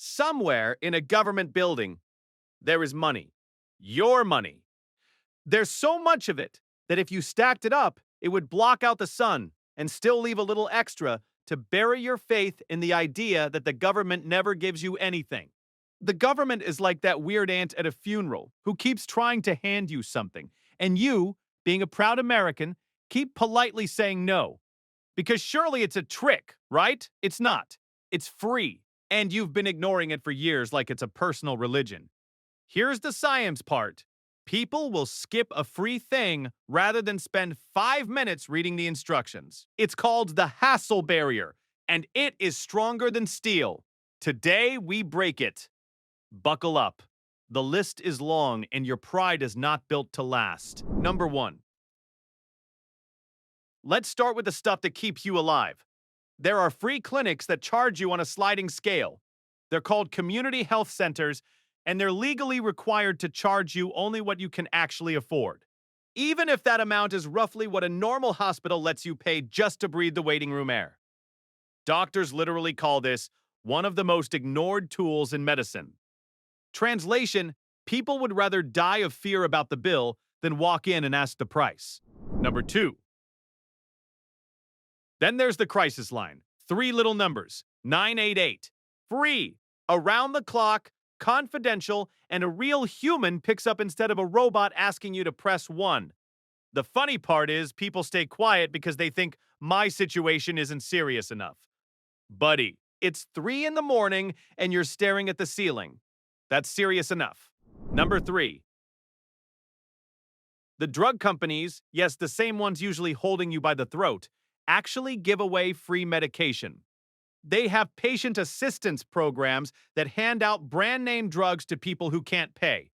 Somewhere in a government building, there is money. Your money. There's so much of it that if you stacked it up, it would block out the sun and still leave a little extra to bury your faith in the idea that the government never gives you anything. The government is like that weird aunt at a funeral who keeps trying to hand you something, and you, being a proud American, keep politely saying no. Because surely it's a trick, right? It's not. It's free. And you've been ignoring it for years like it's a personal religion. Here's the science part. People will skip a free thing rather than spend 5 minutes reading the instructions. It's called the hassle barrier, and it is stronger than steel. Today, we break it. Buckle up. The list is long, and your pride is not built to last. Number 1. Let's start with the stuff that keeps you alive. There are free clinics that charge you on a sliding scale. They're called community health centers, and they're legally required to charge you only what you can actually afford, even if that amount is roughly what a normal hospital lets you pay just to breathe the waiting room air. Doctors literally call this one of the most ignored tools in medicine. Translation, people would rather die of fear about the bill than walk in and ask the price. Number 2. Then there's the crisis line. 3 little numbers. 988. Free. Around the clock, confidential, and a real human picks up instead of a robot asking you to press 1. The funny part is people stay quiet because they think my situation isn't serious enough. Buddy, it's 3 in the morning and you're staring at the ceiling. That's serious enough. Number 3. The drug companies, yes, the same ones usually holding you by the throat, actually give away free medication. They have patient assistance programs that hand out brand-name drugs to people who can't pay.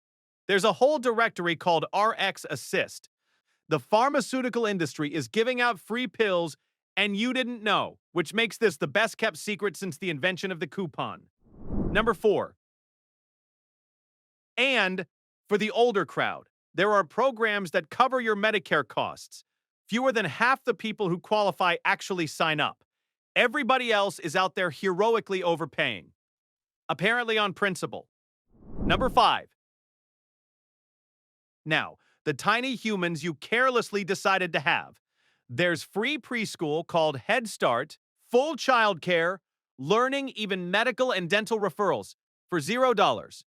There's a whole directory called RX Assist. The pharmaceutical industry is giving out free pills, and you didn't know, which makes this the best-kept secret since the invention of the coupon. Number 4. And for the older crowd, there are programs that cover your Medicare costs. Fewer than half the people who qualify actually sign up. Everybody else is out there heroically overpaying. Apparently on principle. Number 5. Now, the tiny humans you carelessly decided to have. There's free preschool called Head Start, full childcare, learning, even medical and dental referrals for $0.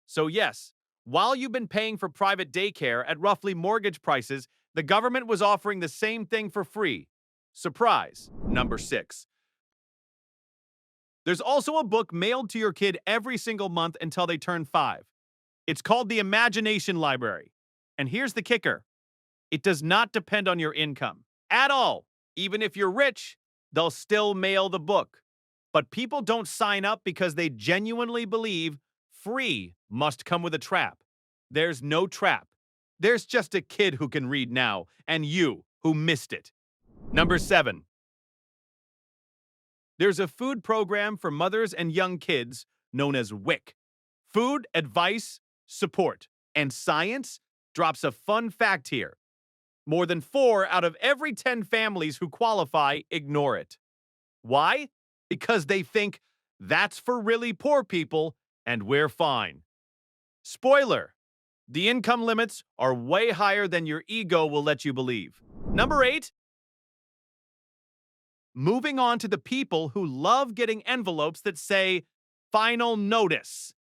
So yes, while you've been paying for private daycare at roughly mortgage prices, the government was offering the same thing for free. Surprise. Number 6. There's also a book mailed to your kid every single month until they turn 5. It's called the Imagination Library. And here's the kicker. It does not depend on your income at all. Even if you're rich, they'll still mail the book. But people don't sign up because they genuinely believe free must come with a trap. There's no trap. There's just a kid who can read now, and you who missed it. Number 7. There's a food program for mothers and young kids known as WIC. Food, Advice, Support, and Science drops a fun fact here. More than 4 out of every 10 families who qualify ignore it. Why? Because they think that's for really poor people and we're fine. Spoiler. The income limits are way higher than your ego will let you believe. Number 8. Moving on to the people who love getting envelopes that say, Final Notice.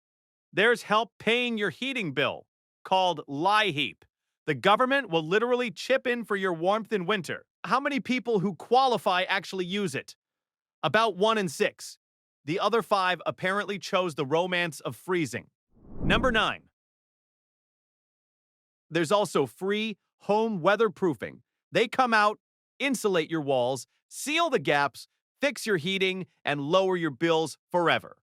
There's help paying your heating bill, called LIHEAP. The government will literally chip in for your warmth in winter. How many people who qualify actually use it? About 1 in 6. The other 5 apparently chose the romance of freezing. Number 9. There's also free home weatherproofing. They come out, insulate your walls, seal the gaps, fix your heating, and lower your bills forever.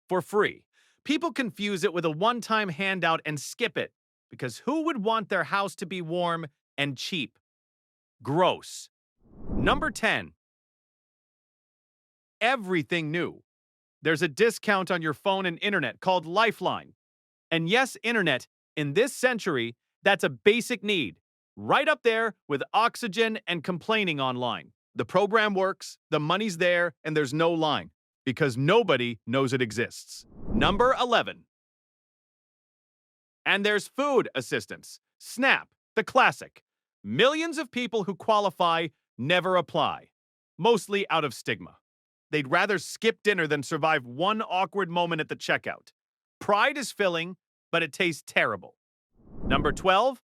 For free. People confuse it with a one-time handout and skip it, because who would want their house to be warm and cheap? Gross. Number 10. Everything new. There's a discount on your phone and internet called Lifeline. And yes, internet, in this century, that's a basic need. Right up there with oxygen and complaining online. The program works, the money's there, and there's no line. because nobody knows it exists. Number 11. And there's food assistance. SNAP, the classic. Millions of people who qualify never apply, mostly out of stigma. They'd rather skip dinner than survive one awkward moment at the checkout. Pride is filling, but it tastes terrible. Number 12.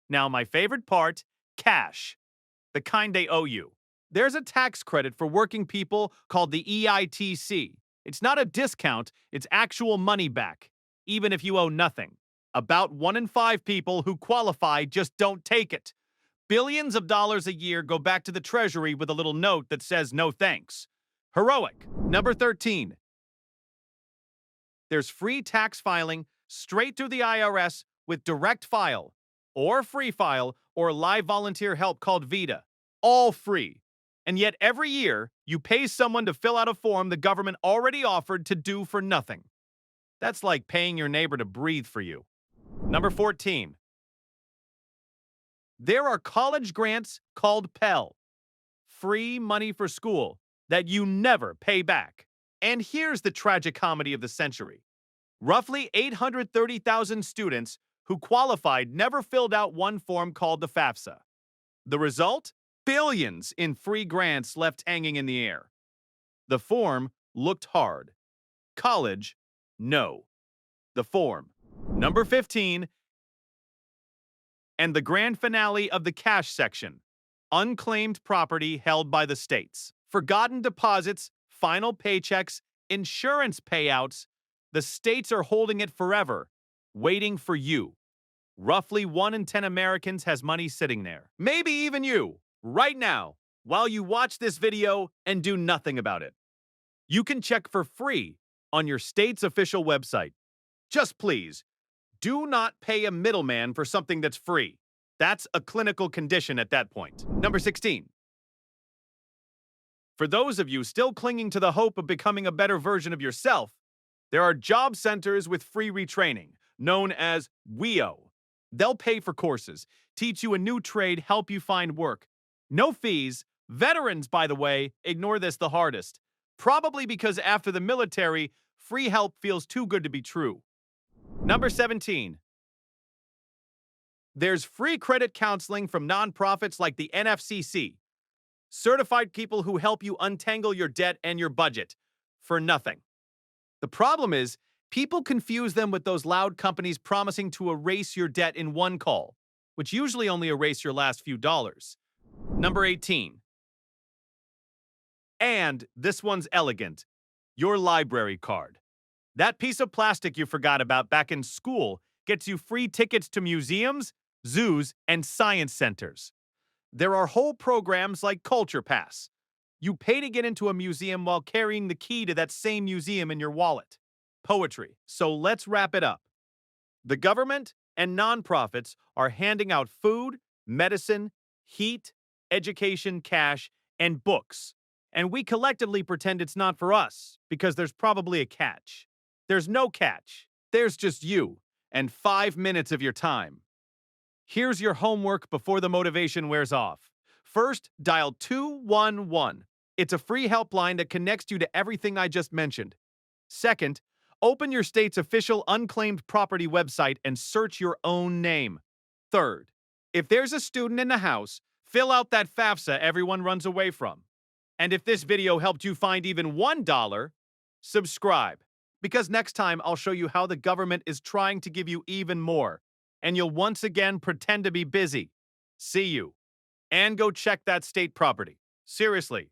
Now, my favorite part, cash. The kind they owe you. There's a tax credit for working people called the EITC. It's not a discount, it's actual money back, even if you owe nothing. About 1 in 5 people who qualify just don't take it. Billions of dollars a year go back to the Treasury with a little note that says no thanks. Heroic. Number 13. There's free tax filing straight through the IRS with direct file, or free file, or live volunteer help called VITA. All free. And yet every year, you pay someone to fill out a form the government already offered to do for nothing. That's like paying your neighbor to breathe for you. Number 14. There are college grants called Pell. Free money for school that you never pay back. And here's the tragic comedy of the century. Roughly 830,000 students who qualified never filled out one form called the FAFSA. The result? Billions in free grants left hanging in the air. The form looked hard. College, no. The form. Number 15. And the grand finale of the cash section. Unclaimed property held by the states. Forgotten deposits, final paychecks, insurance payouts. The states are holding it forever, waiting for you. Roughly 1 in 10 Americans has money sitting there. Maybe even you, right now, while you watch this video and do nothing about it. You can check for free on your state's official website. Just please, do not pay a middleman for something that's free. That's a clinical condition at that point. Number 16. For those of you still clinging to the hope of becoming a better version of yourself, there are job centers with free retraining, known as WEO. They'll pay for courses, teach you a new trade, help you find work. No fees. Veterans, by the way, ignore this the hardest. Probably because after the military, free help feels too good to be true. Number 17. There's free credit counseling from nonprofits like the NFCC. Certified people who help you untangle your debt and your budget for nothing. The problem is, people confuse them with those loud companies promising to erase your debt in one call, which usually only erase your last few dollars. Number 18. And this one's elegant. Your library card. That piece of plastic you forgot about back in school gets you free tickets to museums, zoos, and science centers. There are whole programs like Culture Pass. You pay to get into a museum while carrying the key to that same museum in your wallet. Poetry. So let's wrap it up. The government and nonprofits are handing out food, medicine, heat, education, cash, and books. And we collectively pretend it's not for us, because there's probably a catch. There's no catch. There's just you and 5 minutes of your time. Here's your homework before the motivation wears off. First, dial 211. It's a free helpline that connects you to everything I just mentioned. Second, open your state's official unclaimed property website and search your own name. Third, if there's a student in the house, fill out that FAFSA everyone runs away from. And if this video helped you find even $1, subscribe. Because next time I'll show you how the government is trying to give you even more, and you'll once again pretend to be busy. See you. And go check that state property. Seriously.